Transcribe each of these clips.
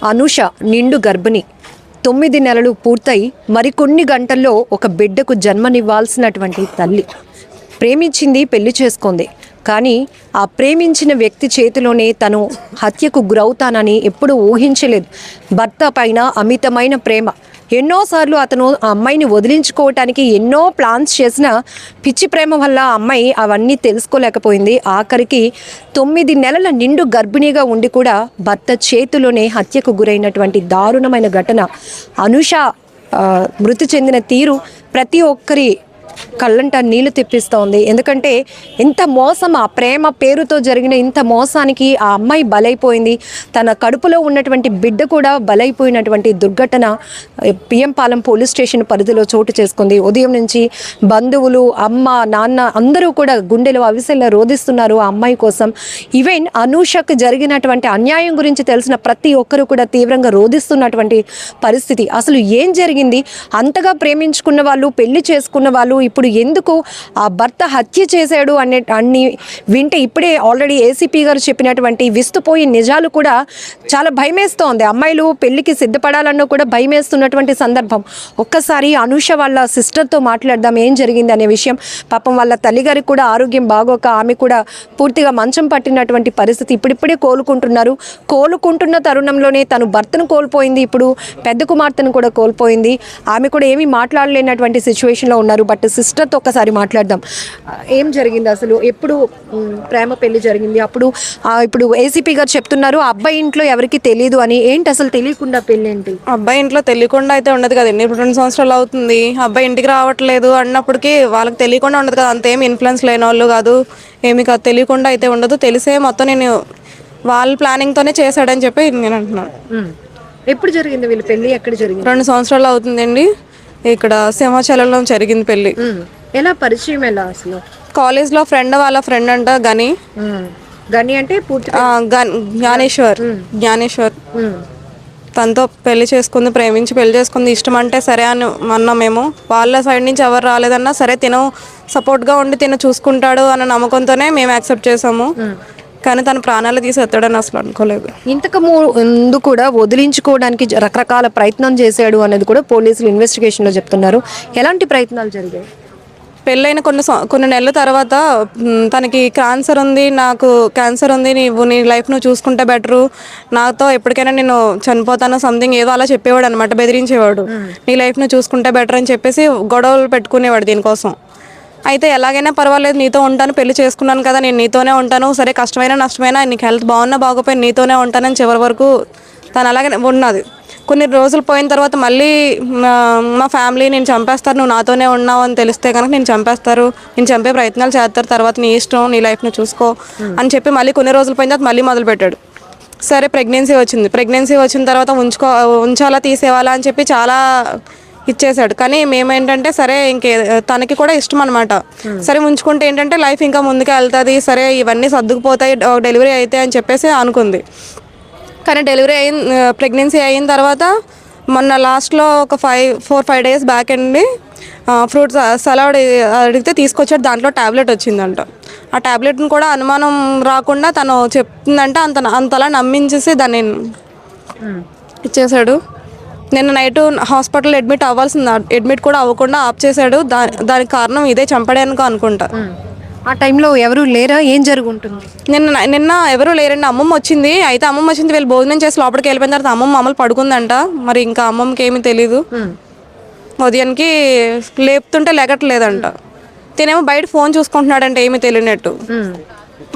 అనూష నిండు గర్భిణి 9 నెలలు పూర్తయి మరికొన్ని గంటల్లో ఒక బిడ్డకు జన్మనివ్వాల్సినటువంటి తల్లి ప్రేమించింది, పెళ్లి చేసుకుంది. కానీ ఆ ప్రేమించిన వ్యక్తి చేతిలోనే తను హత్యకు గురవుతానని ఎప్పుడూ ఊహించలేదు. భర్త పైన అమితమైన ప్రేమ. ఎన్నోసార్లు అతను ఆ అమ్మాయిని వదిలించుకోవటానికి ఎన్నో ప్లాన్స్ చేసిన పిచ్చి ప్రేమ వల్ల ఆ అమ్మాయి అవన్నీ తెలుసుకోలేకపోయింది. ఆఖరికి 9 నెలల నిండు గర్భిణిగా ఉండి కూడా భర్త చేతిలోనే హత్యకు గురైనటువంటి దారుణమైన ఘటన. అనూష మృతి చెందిన తీరు ప్రతి ఒక్కరి కళ్ళంట నీళ్లు తెప్పిస్తోంది. ఎందుకంటే ఇంత మోసం, ఆ ప్రేమ పేరుతో జరిగిన ఇంత మోసానికి ఆ అమ్మాయి బలైపోయింది. తన కడుపులో ఉన్నటువంటి బిడ్డ కూడా బలైపోయినటువంటి దుర్ఘటన పిఎంపాలెం పోలీస్ స్టేషన్ పరిధిలో చోటు చేసుకుంది. ఉదయం నుంచి బంధువులు, అమ్మ, నాన్న అందరూ కూడా గుండెలు అవిసెల్లా రోధిస్తున్నారు ఆ అమ్మాయి కోసం. ఈవెన్ అనూషకు జరిగినటువంటి అన్యాయం గురించి తెలిసిన ప్రతి ఒక్కరు కూడా తీవ్రంగా రోధిస్తున్నటువంటి పరిస్థితి. అసలు ఏం జరిగింది? అంతగా ప్రేమించుకున్న వాళ్ళు, పెళ్లి చేసుకున్న వాళ్ళు ఇప్పుడు ఎందుకు ఆ భర్త హత్య చేశాడు అన్ని వింటే ఇప్పుడే ఆల్రెడీ ఏసీపీ గారు చెప్పినటువంటి విస్తుపోయి నిజాలు కూడా చాలా భయమేస్తోంది. అమ్మాయిలు పెళ్లికి సిద్ధపడాలన్నా కూడా భయమేస్తున్నటువంటి సందర్భం. ఒక్కసారి అనూష వాళ్ళ సిస్టర్తో మాట్లాడదాం ఏం జరిగింది అనే విషయం. పాపం వాళ్ళ తల్లిగారికి కూడా ఆరోగ్యం బాగోక ఆమె కూడా పూర్తిగా మంచం పట్టినటువంటి పరిస్థితి. ఇప్పుడిప్పుడే కోలుకుంటున్న తరుణంలోనే తను భర్తను కోల్పోయింది, ఇప్పుడు పెద్ద కుమార్తెను కూడా కోల్పోయింది. ఆమె కూడా ఏమీ మాట్లాడలేనటువంటి సిచ్యువేషన్లో ఉన్నారు. బట్ సిస్టర్తో ఒక్కసారి మాట్లాడదాం. ఏం జరిగింది అసలు? ఎప్పుడు ప్రేమ పెళ్లి జరిగింది? ఇప్పుడు ఏసీపీ గారు చెప్తున్నారు ఆ అబ్బాయి ఇంట్లో ఎవరికి తెలియదు అని. ఏంటి అసలు తెలియకుండా పెళ్ళి ఏంటి? అబ్బాయి ఇంట్లో తెలియకుండా అయితే ఉండదు కదండి. ఇప్పుడు 2 సంవత్సరాలు అవుతుంది, అబ్బాయి ఇంటికి రావట్లేదు అన్నప్పటికీ వాళ్ళకి తెలియకుండా ఉండదు కదా. అంతేమి ఇన్ఫ్లుయెన్స్ లేని వాళ్ళు కాదు, ఏమి కాదు, తెలియకుండా అయితే ఉండదు. తెలిసే మొత్తం నేను వాళ్ళ ప్లానింగ్తోనే చేశాడని చెప్పి నేను అంటున్నాను. ఎప్పుడు జరిగింది వీళ్ళ పెళ్ళి? ఎక్కడ జరిగింది? 2 సంవత్సరాలు అవుతుందండి. ఇక్కడ సింహాచలంలో జరిగింది పెళ్ళి. ఎలా పరిచయం? ఎలా అసలు? కాలేజ్లో వాళ్ళ ఫ్రెండ్ అంట గని అంటే జ్ఞానేశ్వర్ తనతో పెళ్లి చేసుకుంది, ప్రేమించి పెళ్లి చేసుకుంది. ఇష్టం అంటే సరే అని అన్నా మేము. వాళ్ళ సైడ్ నుంచి ఎవరు రాలేదన్నా సరే తిను సపోర్ట్గా ఉండి తిను చూసుకుంటాడు అన్న నమ్మకంతోనే మేము యాక్సెప్ట్ చేసాము. కానీ తన ప్రాణాలు తీసేస్తాడని అసలు అనుకోలేదు. ఇంతకు ముందు కూడా వదిలించుకోవడానికి రకరకాల ప్రయత్నం చేశాడు అనేది కూడా పోలీసులు ఇన్వెస్టిగేషన్లో చెప్తున్నారు. ఎలాంటి ప్రయత్నాలు జరిగాయి? పెళ్ళైన కొన్ని నెలల తర్వాత తనకి క్యాన్సర్ ఉంది, నాకు క్యాన్సర్ ఉంది, నీ లైఫ్ నువ్వు చూసుకుంటే బెటరు, నాతో ఎప్పటికైనా నేను చనిపోతాను సంథింగ్ ఏదో అలా చెప్పేవాడు అనమాట, బెదిరించేవాడు. నీ లైఫ్ నువ్వు చూసుకుంటే బెటర్ అని చెప్పేసి గొడవలు పెట్టుకునేవాడు దీనికోసం. అయితే ఎలాగైనా పర్వాలేదు, నీతో ఉంటాను, పెళ్లి చేసుకున్నాను కదా, నేను నీతోనే ఉంటాను, సరే కష్టమైనా నష్టమైనా, నీకు హెల్త్ బాగున్నా బాగోపోయినా నీతోనే ఉంటానని చివరి వరకు తను అలాగే ఉన్నది. కొన్ని రోజులు పోయిన తర్వాత మళ్ళీ మా ఫ్యామిలీ నేను చంపేస్తారు, నువ్వు నాతోనే ఉన్నావు అని తెలిస్తే కనుక నేను చంపే ప్రయత్నాలు చేస్తారు, తర్వాత నీ ఇష్టం, నీ లైఫ్ని చూసుకో అని చెప్పి మళ్ళీ కొన్ని రోజులు పోయిన తర్వాత మళ్ళీ మొదలుపెట్టాడు. సరే ప్రెగ్నెన్సీ వచ్చిన తర్వాత ఉంచాలా తీసేవాలా అని చెప్పి చాలా ఇచ్చేసాడు. కానీ మేమేంటంటే సరే తనకి కూడా ఇష్టం అనమాట. సరే ఉంచుకుంటే ఏంటంటే లైఫ్ ఇంకా ముందుకు వెళ్తుంది, సరే ఇవన్నీ సర్దుకుపోతాయి, డెలివరీ అయితే అని చెప్పేసి అనుకుంది. కానీ ప్రెగ్నెన్సీ అయిన తర్వాత మొన్న లాస్ట్లో ఒక 4-5 డేస్ బ్యాక్ అండి ఫ్రూట్స్ సలాడ్ అడిగితే తీసుకొచ్చాడు. దాంట్లో ట్యాబ్లెట్ వచ్చిందంట. ఆ ట్యాబ్లెట్ని కూడా అనుమానం రాకుండా తను చెప్తుందంటే అంతలా నమ్మించేసి దాన్ని ఇచ్చేసాడు. నిన్న నైట్ హాస్పిటల్ అడ్మిట్ కూడా అవ్వకుండా ఆఫ్ చేశాడు. దానికి కారణం ఇదే, చంపడానికి అనుకుంటా. ఆ టైంలో ఎవరు లేరా? ఏం జరుగుంటుంది? నిన్న ఎవరు లేరండి. అమ్మమ్మ వచ్చింది. అయితే అమ్మమ్మ వచ్చింది, వీళ్ళు భోజనం చేసి లోపలికి వెళ్ళిపోయిన తర్వాత అమ్మమ్మ పడుకుందంట. మరి ఇంకా అమ్మమ్మకి ఏమీ తెలీదు. ఉదయానికి లేపుతుంటే లెగట్లేదంట. తినేమో బయట ఫోన్ చూసుకుంటున్నాడంటే ఏమీ తెలియనట్టు.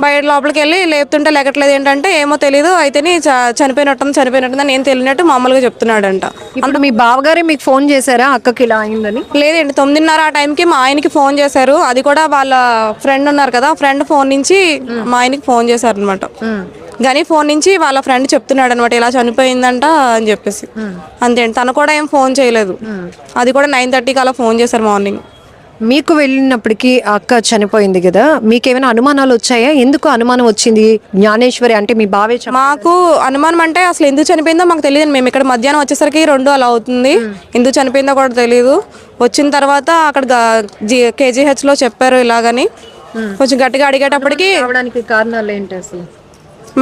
బయట లోపలికి వెళ్ళి లేపుతుంటే లెగట్లేదు ఏంటంటే ఏమో తెలీదు, అయితేనే చనిపోయినట్టుందని ఏం తెలియనట్టు మామూలుగా చెప్తున్నాడంట. అంటే మీ బావగారే మీకు ఫోన్ చేశారా అక్కకి ఇలా అయిందని? లేదండి, 9:30 ఆ టైంకి మా ఆయనకి ఫోన్ చేశారు. అది కూడా వాళ్ళ ఫ్రెండ్ ఉన్నారు కదా, ఫ్రెండ్ ఫోన్ నుంచి మా ఆయనకి ఫోన్ చేశారు అనమాట. కానీ ఫోన్ నుంచి వాళ్ళ ఫ్రెండ్ చెప్తున్నాడు అనమాట, ఇలా చనిపోయిందంట అని చెప్పేసి. అంతే, తను కూడా ఏం ఫోన్ చేయలేదు. అది కూడా 9:30కి అలా ఫోన్ చేశారు మార్నింగ్. మీకు వెళ్ళినప్పటికీ అక్క చనిపోయింది కదా, మీకేమైనా అనుమానాలు వచ్చాయా? ఎందుకు అనుమానం వచ్చింది? జ్ఞానేశ్వరి అంటే మీ బావే మాకు అనుమానం అంటే అసలు ఎందుకు చనిపోయిందో మాకు తెలియదు. మేము ఇక్కడ మధ్యాహ్నం వచ్చేసరికి 2 అలా అవుతుంది. ఎందుకు చనిపోయిందో కూడా తెలియదు. వచ్చిన తర్వాత అక్కడ KGHలో చెప్పారు ఇలాగని. కొంచెం గట్టిగా అడిగేటప్పటికి కారణాలు ఏంటి అసలు?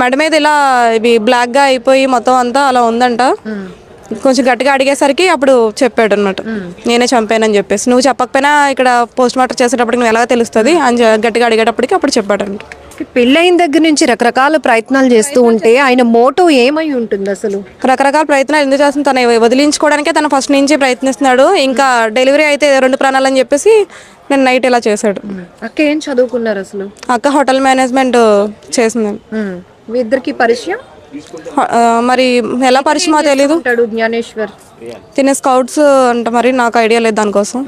మెడ మీద ఇలా ఇవి బ్లాక్గా అయిపోయి మొత్తం అంతా అలా ఉందంట. కొంచెం గట్టిగా అడిగేసరికి అప్పుడు చెప్పాడు అన్నమాట, నేనే చంపానని చెప్పేసి. నువ్వు చెప్పకపోయినా ఇక్కడ పోస్ట్ మార్టం చేసేటప్పటికి నువ్వు ఎలాగ తెలుస్తుంది అని గట్టిగా అడిగేటప్పటికి అప్పుడు చెప్పాడంట. పెళ్ళైన దగ్గర నుంచి రకరకాల ప్రయత్నాలు చేస్తూ ఉంటే ఆయన మోటో ఏమై ఉంటుంది అసలు? రకరకాల ప్రయత్నాలు ఎందుకు చేస్తుంది, తను వదిలించుకోవడానికే తను ఫస్ట్ నుంచి ప్రయత్నిస్తున్నాడు. ఇంకా డెలివరీ అయితే 2 ప్రాణాలు అని చెప్పేసి నేను నైట్ ఇలా చేశాడు. అక్క ఏం చదువుకున్నారు అసలు? అక్క హోటల్ మేనేజ్మెంట్ చేసింది. మీ ఇద్దరికి పరిచయం? మరి ఎలా పరిచయమో తెలీదు. జ్ఞానేశ్వర్ తినే స్కౌట్స్ అంట, మరి నాకు ఐడియా లేదు దానికోసం.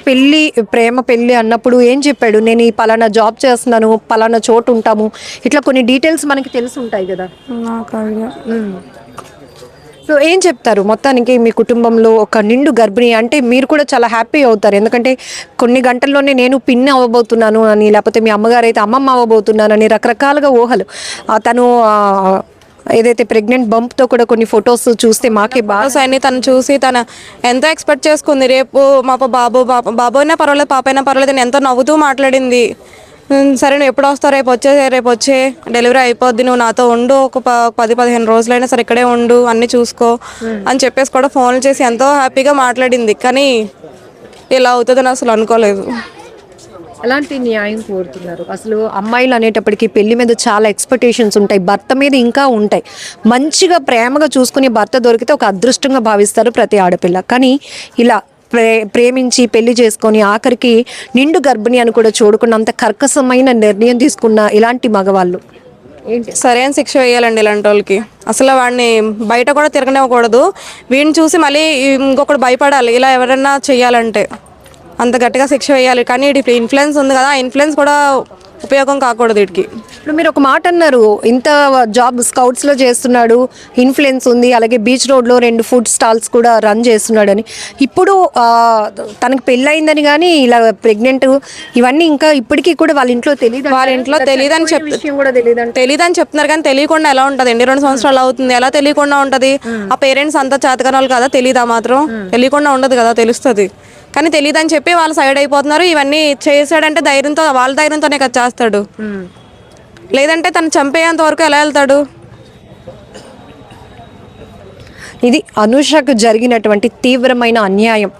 పెళ్ళి ప్రేమ పెళ్ళి అన్నప్పుడు ఏం చెప్పాడు? నేను ఈ పలానా జాబ్ చేస్తున్నాను, పలానా చోటు ఉంటాము, ఇట్లా కొన్ని డీటెయిల్స్ మనకి తెలిసి ఉంటాయి కదా. నాకు ఐడియా. సో ఏం చెప్తారు మొత్తానికి? మీ కుటుంబంలో ఒక నిండు గర్భిణి అంటే మీరు కూడా చాలా హ్యాపీ అవుతారు, ఎందుకంటే కొన్ని గంటల్లోనే నేను పిన్ అవ్వబోతున్నాను అని, లేకపోతే మీ అమ్మగారు అయితే అమ్మమ్మ అవ్వబోతున్నానని రకరకాలుగా ఊహలు. తను ఏదైతే ప్రెగ్నెంట్ బంప్తో కూడా కొన్ని ఫొటోస్ చూస్తే మాకే బాగా అన్ని తను చూసి తను ఎంతో ఎక్స్పెక్ట్ చేసుకుంది. రేపు మా బాబు అయినా పర్వాలేదు, పాప అయినా పర్వాలేదు అని ఎంతో నవ్వుతూ మాట్లాడింది. సరే నువ్వు ఎప్పుడు వస్తావు, రేపు వచ్చే డెలివరీ అయిపోద్ది, నువ్వు నాతో ఉండు, ఒక 10-15 రోజులైనా సరే ఇక్కడే ఉండు, అన్నీ చూసుకో అని చెప్పేసి కూడా ఫోన్లు చేసి ఎంతో హ్యాపీగా మాట్లాడింది. కానీ ఇలా అవుతుందని అసలు అనుకోలేదు. ఎలాంటి న్యాయం కోరుతున్నారు అసలు? అమ్మాయిలు అనేటప్పటికీ పెళ్లి మీద చాలా ఎక్స్పెక్టేషన్స్ ఉంటాయి, భర్త మీద ఇంకా ఉంటాయి. మంచిగా ప్రేమగా చూసుకుని భర్త దొరికితే ఒక అదృష్టంగా భావిస్తారు ప్రతి ఆడపిల్ల. కానీ ఇలా ప్రేమించి పెళ్లి చేసుకొని ఆఖరికి నిండు గర్భిణి అని కూడా చూడకున్నంత కర్కశమైన నిర్ణయం తీసుకున్న ఇలాంటి మగవాళ్ళు ఏంటి? సరైన శిక్ష వేయాలండి ఇలాంటి వాళ్ళకి. అసలు వాడిని బయట కూడా తిరగనివ్వకూడదు. వీడిని చూసి మళ్ళీ ఇంకొకటి భయపడాలి ఇలా ఎవరైనా చెయ్యాలంటే. అంత గట్టిగా శిక్ష వేయాలి. కానీ ఇప్పుడు ఇన్ఫ్లుయెన్స్ ఉంది కదా, ఆ ఇన్ఫ్లుయెన్స్ కూడా ఉపయోగం కాకూడదు వీటికి. ఇప్పుడు మీరు ఒక మాట అన్నారు, ఇంత జాబ్ స్కౌట్స్లో చేస్తున్నాడు, ఇన్ఫ్లుయెన్స్ ఉంది, అలాగే బీచ్ రోడ్లో 2 ఫుడ్ స్టాల్స్ కూడా రన్ చేస్తున్నాడని. ఇప్పుడు తనకు పెళ్ళయిందని కానీ ఇలా ప్రెగ్నెంట్ ఇవన్నీ ఇంకా ఇప్పటికీ కూడా వాళ్ళ ఇంట్లో తెలియదు. వాళ్ళ ఇంట్లో తెలియదని తెలియదని చెప్తున్నారు. కానీ తెలియకుండా ఎలా ఉంటుంది అండి? 2 సంవత్సరాలు అవుతుంది, ఎలా తెలియకుండా ఉంటుంది? ఆ పేరెంట్స్ అంతా చేతకాని వాళ్ళు కదా, తెలియదా మాత్రం? తెలియకుండా ఉండదు కదా, తెలుస్తుంది. కానీ తెలియదని చెప్పి వాళ్ళు సైడ్ అయిపోతున్నారు. ఇవన్నీ చేశాడంటే ధైర్యంతో, వాళ్ళ ధైర్యంతోనే కదా చేస్తాడు. లేదంటే తను చంపేంత వరకు ఎలా వెళ్తాడు? ఇది అనూషకు జరిగినటువంటి తీవ్రమైన అన్యాయం.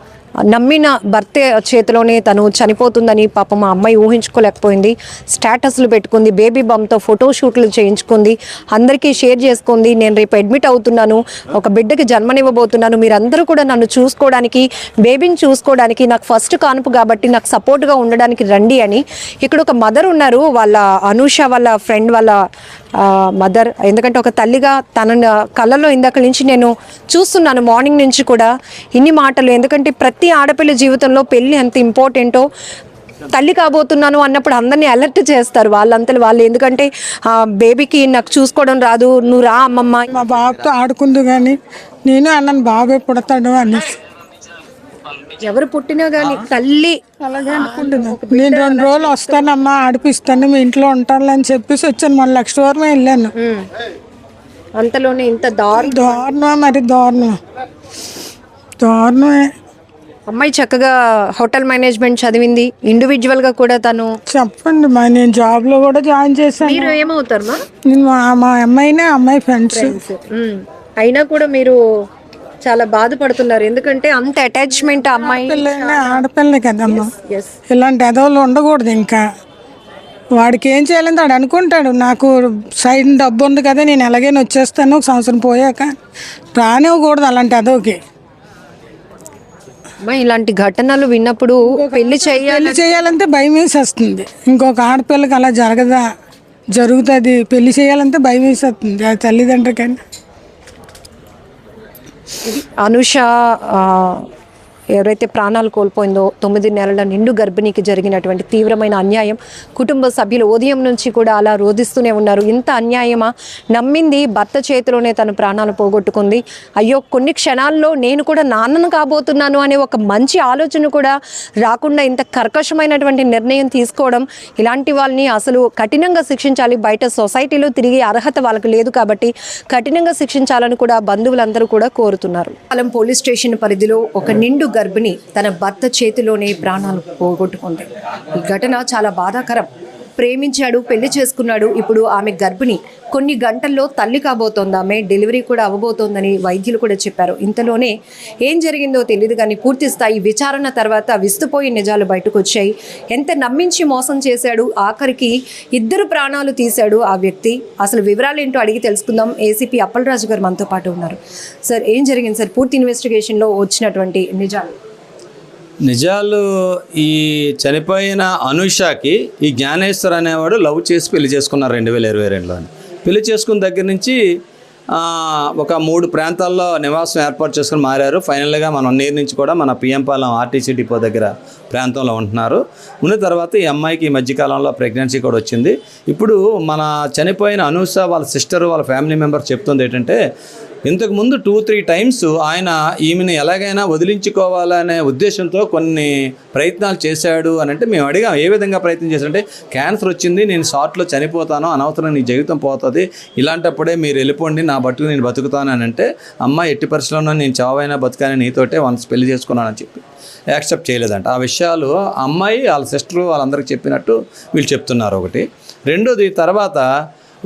నమ్మిన భర్త చేతిలోనే తను చనిపోతుందని పాపం మా అమ్మాయి ఊహించుకోలేకపోయింది. స్టేటస్లు పెట్టుకుంది, బేబీ బంప్తో ఫోటోషూట్లు చేయించుకుంది, అందరికీ షేర్ చేసుకుంది. నేను రేపు అడ్మిట్ అవుతున్నాను, ఒక బిడ్డకి జన్మనివ్వబోతున్నాను, మీరందరూ కూడా నన్ను చూసుకోవడానికి, బేబీని చూసుకోవడానికి, నాకు ఫస్ట్ కానుపు కాబట్టి నాకు సపోర్ట్గా ఉండడానికి రండి అని. ఇక్కడ ఒక మదర్ ఉన్నారు, వాళ్ళ అనూష వాళ్ళ ఫ్రెండ్ వాళ్ళ మదర్. ఎందుకంటే ఒక తల్లిగా తన కళ్ళలో ఇందాక నుంచి నేను చూస్తున్నాను, మార్నింగ్ నుంచి కూడా ఇన్ని మాటలు. ఎందుకంటే ప్రతి ఆడపిల్ల జీవితంలో పెళ్ళి ఎంత ఇంపార్టెంటో, తల్లి కాబోతున్నాను అన్నప్పుడు అందరినీ అలర్ట్ చేస్తారు వాళ్ళంతలు వాళ్ళు. ఎందుకంటే బేబీకి నాకు చూసుకోవడం రాదు, నువ్వు రా అమ్మమ్మ. మా బాబుతో ఆడుకుందు కానీ నేను అన్నాను బాబే పుడతాడు అనేసి. ఎవరు పుట్టినా కానీ తల్లి అలాగే అనుకుంటున్నాను. నేను 2 రోజులు వస్తానమ్మా, ఆడిపిస్తాను, మీ ఇంట్లో ఉంటాను అని చెప్పేసి వచ్చాను. మన లక్షవరమే వెళ్ళాను. అంతలోనే ఇంత దారుణమా, మరి దారుణమే. అమ్మాయి చక్కగా హోటల్ మేనేజ్మెంట్ చదివింది, ఇండివిజువల్గా కూడా తను. చెప్పండి మా, నేను జాబ్లో కూడా జాయిన్ చేశాను. మీరు ఏమవుతారు మా? నేను మా అమ్మాయినే, అమ్మాయి ఫ్రెండ్స్. అయినా కూడా మీరు చాలా బాధపడుతున్నారు, ఎందుకంటే అంత అటాచ్మెంట్ అమ్మాయి. ఆడపిల్లే కదమ్మా, ఇలాంటి ఎదవలు ఉండకూడదు. ఇంకా వాడికి ఏం చేయాలని వాడు అనుకుంటాడు, నాకు సైడ్ డబ్బు ఉంది కదా, నేను ఎలాగైనా వచ్చేస్తాను 1 సంవత్సరం పోయాక, రానివ్వకూడదు అలాంటి ఎదవకి. ఇలాంటి ఘటనలు విన్నప్పుడు పెళ్లి చేయాలంటే భయం వేసేస్తుంది. ఇంకొక ఆడపిల్లకి అలా జరుగుతుంది, పెళ్లి చేయాలంటే భయం వేసేస్తుంది తల్లిదండ్రులకైనా. అనూష ఎవరైతే ప్రాణాలు కోల్పోయిందో 9 నెలల నిండు గర్భిణికి జరిగినటువంటి తీవ్రమైన అన్యాయం. కుటుంబ సభ్యులు ఉదయం నుంచి కూడా అలా రోధిస్తూనే ఉన్నారు. ఇంత అన్యాయమా? నమ్మింది భర్త చేతిలోనే తన ప్రాణాలు పోగొట్టుకుంది. అయ్యో, కొన్ని క్షణాల్లో నేను కూడా నాన్నను కాబోతున్నాను అనే ఒక మంచి ఆలోచన కూడా రాకుండా ఇంత కర్కశమైనటువంటి నిర్ణయం తీసుకోవడం, ఇలాంటి వాళ్ళని అసలు కఠినంగా శిక్షించాలి. బయట సొసైటీలో తిరిగే అర్హత వాళ్ళకు లేదు కాబట్టి కఠినంగా శిక్షించాలని కూడా బంధువులందరూ కూడా కోరుతున్నారు. పాలెం పోలీస్ స్టేషన్ పరిధిలో ఒక నిండు గర్భిణి తన భర్త చేతిలోనే ప్రాణాలు పోగొట్టుకుంది. ఈ ఘటన చాలా బాధాకరం. ప్రేమించాడు, పెళ్లి చేసుకున్నాడు. ఇప్పుడు ఆమె గర్భిణి, కొన్ని గంటల్లో తల్లి కాబోతోంది. ఆమె డెలివరీ కూడా అవ్వబోతోందని వైద్యులు కూడా చెప్పారు. ఇంతలోనే ఏం జరిగిందో తెలియదు కానీ పూర్తి స్థాయి విచారణ తర్వాత విస్తుపోయి నిజాలు బయటకు వచ్చాయి. ఎంత నమ్మించి మోసం చేశాడు, ఆఖరికి 2 ప్రాణాలు తీశాడు ఆ వ్యక్తి. అసలు వివరాలు ఏంటో అడిగి తెలుసుకుందాం. ఏసీపీ అప్పలరాజు గారు మనతో పాటు ఉన్నారు. సార్, ఏం జరిగింది సార్ పూర్తి ఇన్వెస్టిగేషన్లో వచ్చినటువంటి నిజాలు? ఈ చనిపోయిన అనుషకి ఈ జ్ఞానేశ్వర్ అనేవాడు లవ్ చేసి పెళ్లి చేసుకున్నారు 2022లో. పెళ్లి చేసుకున్న దగ్గర నుంచి ఒక 3 ప్రాంతాల్లో నివాసం ఏర్పాటు చేసుకుని మారారు. ఫైనల్గా మన 1 ఇయర్ నుంచి కూడా మన పిఎంపాలెం ఆర్టీసీ డిపో దగ్గర ప్రాంతంలో ఉంటున్నారు. ఉన్న తర్వాత ఈ అమ్మాయికి ఈ మధ్యకాలంలో ప్రెగ్నెన్సీ కూడా వచ్చింది. ఇప్పుడు మన చనిపోయిన అనూష వాళ్ళ సిస్టర్, వాళ్ళ ఫ్యామిలీ మెంబర్ చెప్తుంది ఏంటంటే, ఇంతకుముందు 2-3 టైమ్స్ ఆయన ఈమెను ఎలాగైనా వదిలించుకోవాలనే ఉద్దేశంతో కొన్ని ప్రయత్నాలు చేశాడు అని అంటే మేము అడిగాం, ఏ విధంగా ప్రయత్నం చేశాడంటే, క్యాన్సర్ వచ్చింది, నేను షార్ట్లో చనిపోతాను, అనవసరం నీ జీవితం పోతుంది, ఇలాంటప్పుడే మీరు వెళ్ళిపోండి, నా బతుకు నేను బతుకుతాను అని అంటే, అమ్మ ఎట్టి పరిస్థితుల్లో నేను చావైనా బతుకాని నీతోటే వన్స్ పెళ్లి చేసుకున్నానని చెప్పి యాక్సెప్ట్ చేయలేదంట. ఆ విషయాలు అమ్మాయి వాళ్ళ సిస్టరు వాళ్ళందరికీ చెప్పినట్టు వీళ్ళు చెప్తున్నారు. ఒకటి. రెండోది, తర్వాత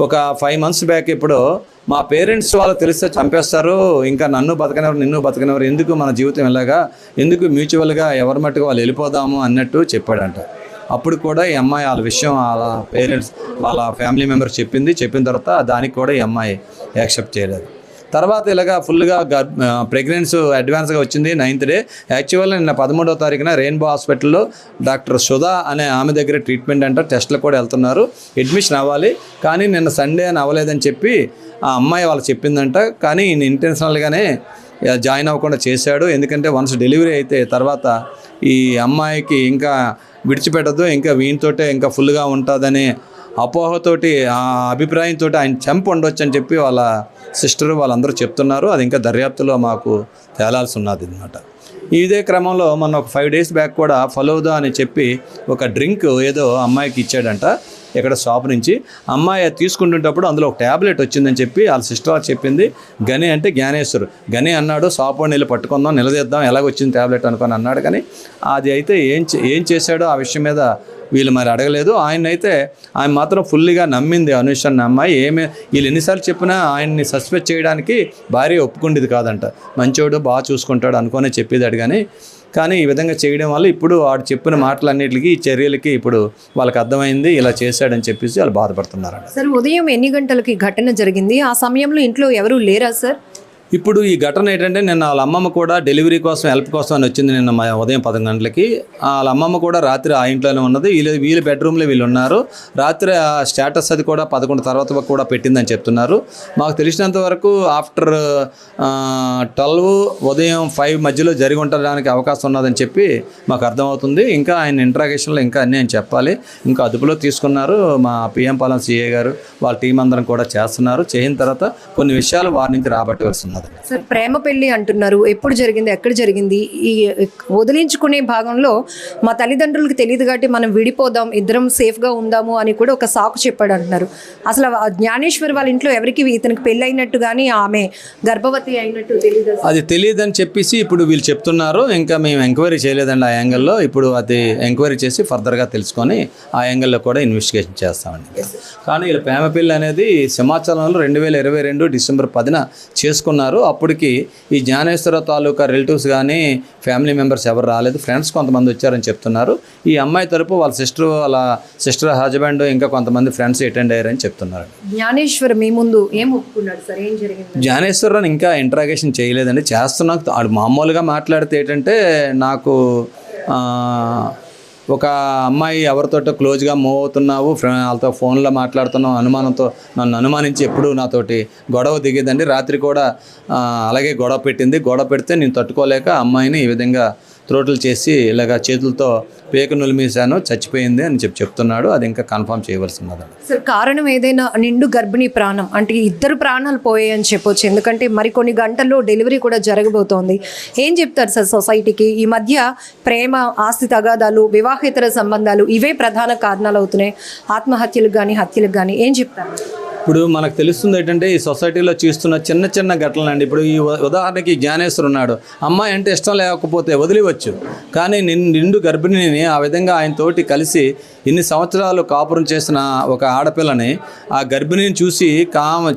ఒక 5 months బ్యాక్ ఇప్పుడు మా పేరెంట్స్ వాళ్ళకి తెలిస్తే చంపేస్తారు, ఇంకా నన్ను బతకనివ్వరు, నిన్ను బతకనివ్వరు, ఎందుకు మన జీవితం ఇలాగా, ఎందుకు మ్యూచువల్గా ఎవరి మట్టుకు వాళ్ళు వెళ్ళిపోదాము అన్నట్టు చెప్పాడంట. అప్పుడు కూడా ఈ అమ్మాయి వాళ్ళ విషయం వాళ్ళ పేరెంట్స్ వాళ్ళ ఫ్యామిలీ మెంబర్స్ చెప్పిన తర్వాత దానికి కూడా ఈ అమ్మాయి యాక్సెప్ట్ చేయలేదు. తర్వాత ఇలాగా ఫుల్గా ప్రెగ్నెన్సీ అడ్వాన్స్గా వచ్చింది 9th day. యాక్చువల్గా నిన్న 13వ తారీఖున రెయిన్బో హాస్పిటల్లో డాక్టర్ సుధా అనే ఆమె దగ్గర ట్రీట్మెంట్ అంట, టెస్ట్లు కూడా వెళ్తున్నారు, అడ్మిషన్ అవ్వాలి. కానీ నిన్న సండే అని అవ్వలేదని చెప్పి ఆ అమ్మాయి వాళ్ళు చెప్పిందంట. కానీ ఈయన ఇంటెన్షనల్గానే జాయిన్ అవ్వకుండా చేశాడు. ఎందుకంటే వన్స్ డెలివరీ అయితే తర్వాత ఈ అమ్మాయికి ఇంకా విడిచిపెట్టద్దు, ఇంకా వీనితోటే ఇంకా ఫుల్గా ఉంటుందని అపోహతోటి, ఆ అభిప్రాయంతో ఆయన చంపి ఉండొచ్చు అని చెప్పి వాళ్ళ సిస్టరు వాళ్ళందరూ చెప్తున్నారు. అది ఇంకా దర్యాప్తులో మాకు తేలాల్సి ఉన్నది అన్నమాట. ఇదే క్రమంలో మొన్న ఒక 5 days బ్యాక్ కూడా ఫలూదా అని చెప్పి ఒక డ్రింక్ ఏదో అమ్మాయికి ఇచ్చాడంట ఇక్కడ షాప్ నుంచి. అమ్మాయి తీసుకుంటుంటప్పుడు అందులో ఒక ట్యాబ్లెట్ వచ్చిందని చెప్పి వాళ్ళ సిస్టర్ చెప్పింది. గని అంటే జ్ఞానేశ్వర్. గని అన్నాడు, షాప్ వాడిని వెళ్ళి పట్టుకుందాం, నిలదీద్దాం, ఎలాగొచ్చింది ట్యాబ్లెట్ అనుకొని అన్నాడు. కానీ అది అయితే ఏం చేశాడో ఆ విషయం మీద వీళ్ళు మరి అడగలేదు. ఆయన మాత్రం ఫుల్గా నమ్మింది అనుష అన్న అమ్మాయి. వీళ్ళు ఎన్నిసార్లు చెప్పినా ఆయన్ని సస్పెక్ట్ చేయడానికి భార్య ఒప్పుకుండేది కాదంట. మంచోడు, బాగా చూసుకుంటాడు అనుకునే చెప్పేదాడు. కానీ ఈ విధంగా చేయడం వల్ల ఇప్పుడు వాడు చెప్పిన మాటలన్నిటికీ, ఈ చర్యలకి ఇప్పుడు వాళ్ళకి అర్థమైంది, ఇలా చేశాడని చెప్పేసి వాళ్ళు బాధపడుతున్నారు. సార్, ఉదయం ఎన్ని గంటలకి ఘటన జరిగింది? ఆ సమయంలో ఇంట్లో ఎవరు లేరా సార్? ఇప్పుడు ఈ ఘటన ఏంటంటే, నిన్న వాళ్ళ అమ్మమ్మ కూడా డెలివరీ కోసం హెల్ప్ కోసం అని వచ్చింది నిన్న ఉదయం 10 గంటలకి. వాళ్ళ అమ్మమ్మ కూడా రాత్రి ఆ ఇంట్లోనే ఉన్నది. వీళ్ళ బెడ్రూమ్లో వీళ్ళు ఉన్నారు. రాత్రి ఆ స్టేటస్ అది కూడా 11 తర్వాత కూడా పెట్టిందని చెప్తున్నారు. మాకు తెలిసినంత వరకు ఆఫ్టర్ 12 ఉదయం 5 మధ్యలో జరిగి ఉండడానికి అవకాశం ఉన్నదని చెప్పి మాకు అర్థమవుతుంది. ఇంకా ఆయన ఇంట్రాగేషన్లో ఇంకా అన్నీ అని చెప్పాలి. ఇంకా అదుపులో తీసుకున్నారు. మా పిఎంపాలెం సిఐ గారు వాళ్ళ టీం అందరం కూడా చేస్తున్నారు. చేసిన తర్వాత కొన్ని విషయాలు వారి నుంచి రాబట్టవలసి. సార్, ప్రేమ పెళ్లి అంటున్నారు, ఎప్పుడు జరిగింది, ఎక్కడ జరిగింది? ఈ వదిలించుకునే భాగంలో మా తల్లిదండ్రులకు తెలియదు కాబట్టి మనం విడిపోదాం, ఇద్దరం సేఫ్గా ఉందాము అని కూడా ఒక సాకు చెప్పాడు అంటున్నారు. అసలు జ్ఞానేశ్వర్ వాళ్ళ ఇంట్లో ఎవరికి ఇతనికి పెళ్ళి అయినట్టు కానీ ఆమె గర్భవతి అయినట్టు తెలియదు. అది తెలియదని చెప్పేసి ఇప్పుడు వీళ్ళు చెప్తున్నారు. ఇంకా మేము ఎంక్వైరీ చేయలేదండి ఆ యాంగిల్లో. ఇప్పుడు అది ఎంక్వైరీ చేసి ఫర్దర్గా తెలుసుకొని ఆ యాంగిల్లో కూడా ఇన్వెస్టిగేషన్ చేస్తామండి. కానీ వీళ్ళ ప్రేమ పెళ్లి అనేది సింహాచలంలో 2022 డిసెంబర్ 10న చేసుకున్నారు. అప్పటికి ఈ జ్ఞానేశ్వర తాలూకా రిలేటివ్స్ కానీ ఫ్యామిలీ మెంబర్స్ ఎవరు రాలేదు, ఫ్రెండ్స్ కొంతమంది వచ్చారని చెప్తున్నారు. ఈ అమ్మాయి తరపు వాళ్ళ సిస్టర్ హస్బెండ్ ఇంకా కొంతమంది ఫ్రెండ్స్ అటెండ్ అయ్యారని చెప్తున్నారు. జ్ఞానేశ్వర్ మీ ముందు ఏం ఒప్పుకున్నాడు సార్? ఏం జరిగింది? జ్ఞానేశ్వరరావు ఇంకా ఇంట్రాగేషన్ చేయలేదండి, చేస్తున్నాం. ఆడు మామూలుగా మాట్లాడితే ఏంటంటే, నాకు ఒక అమ్మాయి ఎవరితోటో క్లోజ్గా మూవ్ అవుతున్నావు, వాళ్ళతో ఫోన్లో మాట్లాడుతున్నావు, అనుమానంతో నన్ను అనుమానించి ఎప్పుడు నాతోటి గొడవ దిగేదండి. రాత్రి కూడా అలాగే గొడవ పెట్టింది. గొడవ పెడితే నేను తట్టుకోలేక అమ్మాయిని ఈ విధంగా త్రోటలు చేసి ఇలాగ చేతులతో పేక నులిమేశాను, చచ్చిపోయింది అని చెప్తున్నాడు. అది ఇంకా కన్ఫర్మ్ చేయవలసినది. సార్, కారణం ఏదైనా నిండు గర్భిణీ ప్రాణం అంటే 2 ప్రాణాలు పోయాయని చెప్పొచ్చు. ఎందుకంటే మరికొన్ని గంటల్లో డెలివరీ కూడా జరగబోతోంది. ఏం చెప్తారు సార్ సొసైటీకి? ఈ మధ్య ప్రేమ, ఆస్తి తగాదాలు, వివాహేతర సంబంధాలు ఇవే ప్రధాన కారణాలు అవుతున్నాయి, ఆత్మహత్యలకు కానీ హత్యలకు కానీ. ఏం చెప్తారు? ఇప్పుడు మనకు తెలుస్తుంది ఏంటంటే ఈ సొసైటీలో చూస్తున్న చిన్న చిన్న ఘటనలు అండి. ఇప్పుడు ఈ ఉదాహరణకి జ్ఞానేశ్వర్ ఉన్నాడు, అమ్మాయి అంటే ఇష్టం లేకపోతే వదిలివచ్చు, కానీ నిండు గర్భిణిని ఆ విధంగా ఆయనతోటి కలిసి ఇన్ని సంవత్సరాలు కాపురం చేసిన ఒక ఆడపిల్లని ఆ గర్భిణిని చూసి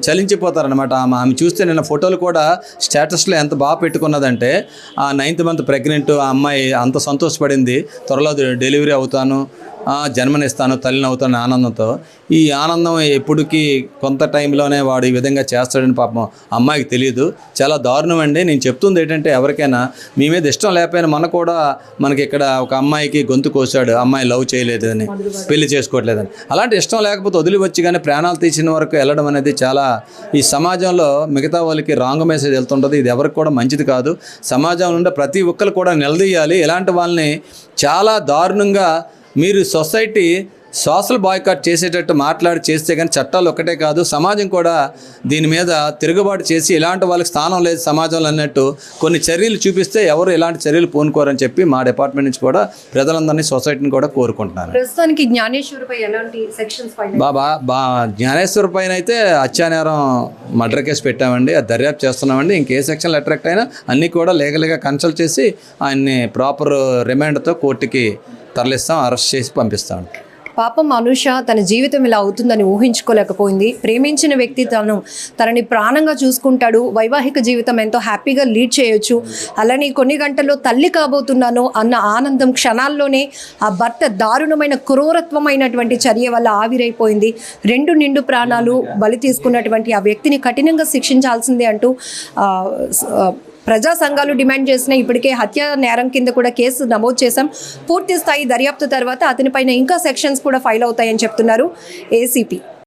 చలించిపోతారనమాట. ఆమె చూస్తే నిన్న ఫోటోలు కూడా స్టేటస్లో ఎంత బాగా పెట్టుకున్నదంటే ఆ 9th month ప్రెగ్నెంట్ ఆ అమ్మాయి అంత సంతోషపడింది, త్వరలో డెలివరీ అవుతాను, జన్మనిస్తాను, తల్లిని అవుతాను ఆనందంతో. ఈ ఆనందం ఎప్పటికీ కొంత టైంలోనే వాడు ఈ విధంగా చేస్తాడని పాపం అమ్మాయికి తెలియదు. చాలా దారుణం అండి. నేను చెప్తుంది ఏంటంటే ఎవరికైనా మీ మీద ఇష్టం లేకపోయినా మనకి ఇక్కడ ఒక అమ్మాయికి గొంతు కోసాడు, అమ్మాయి లవ్ చేయలేదని, పెళ్లి చేసుకోవట్లేదని. అలాంటి ఇష్టం లేకపోతే వదిలివచ్చి కానీ ప్రాణాలు తీసిన వరకు వెళ్ళడం అనేది చాలా ఈ సమాజంలో మిగతా వాళ్ళకి రాంగ్ మెసేజ్ వెళ్తుంటుంది. ఇది ఎవరికి కూడా మంచిది కాదు. సమాజంలో ఉండే ప్రతి ఒక్కరు కూడా నిలదీయాలి. ఇలాంటి వాళ్ళని చాలా దారుణంగా మీరు సొసైటీ సోషల్ బాయ్కాట్ చేసేటట్టు చేస్తే కానీ చట్టాలు ఒక్కటే కాదు, సమాజం కూడా దీని మీద తిరుగుబాటు చేసి ఇలాంటి వాళ్ళకి స్థానం లేదు సమాజంలో అన్నట్టు కొన్ని చర్యలు చూపిస్తే ఎవరు ఇలాంటి చర్యలు పూనుకోరని చెప్పి మా డిపార్ట్మెంట్ నుంచి కూడా ప్రజలందరినీ సొసైటీని కూడా కోరుకుంటున్నాను. ప్రస్తుతానికి జ్ఞానేశ్వర్పై ఎలాంటి సెక్షన్స్ జ్ఞానేశ్వర్ పైన అయితే హత్యానేరం మర్డర్ కేసు పెట్టామండి, అది దర్యాప్తు చేస్తున్నామండి. ఇంకే సెక్షన్లు అట్రాక్ట్ అయినా అన్నీ కూడా లీగల్గా కన్సల్ట్ చేసి ఆయన్ని ప్రాపర్ రిమాండ్తో కోర్టుకి తరలిస్తాం, అరెస్ట్ చేసి పంపిస్తాం. పాపం అనుష తన జీవితం ఇలా అవుతుందని ఊహించుకోలేకపోయింది. ప్రేమించిన వ్యక్తి తనని ప్రాణంగా చూసుకుంటాడు, వైవాహిక జీవితం ఎంతో హ్యాపీగా లీడ్ చేయొచ్చు, అలానే కొన్ని గంటల్లో తల్లి కాబోతున్నాను అన్న ఆనందం క్షణాల్లోనే ఆ భర్త దారుణమైన క్రూరత్వమైనటువంటి చర్య వల్ల ఆవిరైపోయింది. 2 నిండు ప్రాణాలు బలి తీసుకున్నటువంటి ఆ వ్యక్తిని కఠినంగా శిక్షించాల్సిందే అంటూ ప్రజా సంఘాలు డిమాండ్ చేసిన ఇప్పటికే హత్య నేరం కింద కూడా కేసు నమోదు చేశాం. పూర్తి స్థాయి దర్యాప్తు తర్వాత అతనిపైన ఇంకా సెక్షన్స్ కూడా ఫైల్ అవుతాయని చెప్తున్నారు ఏసీపీ.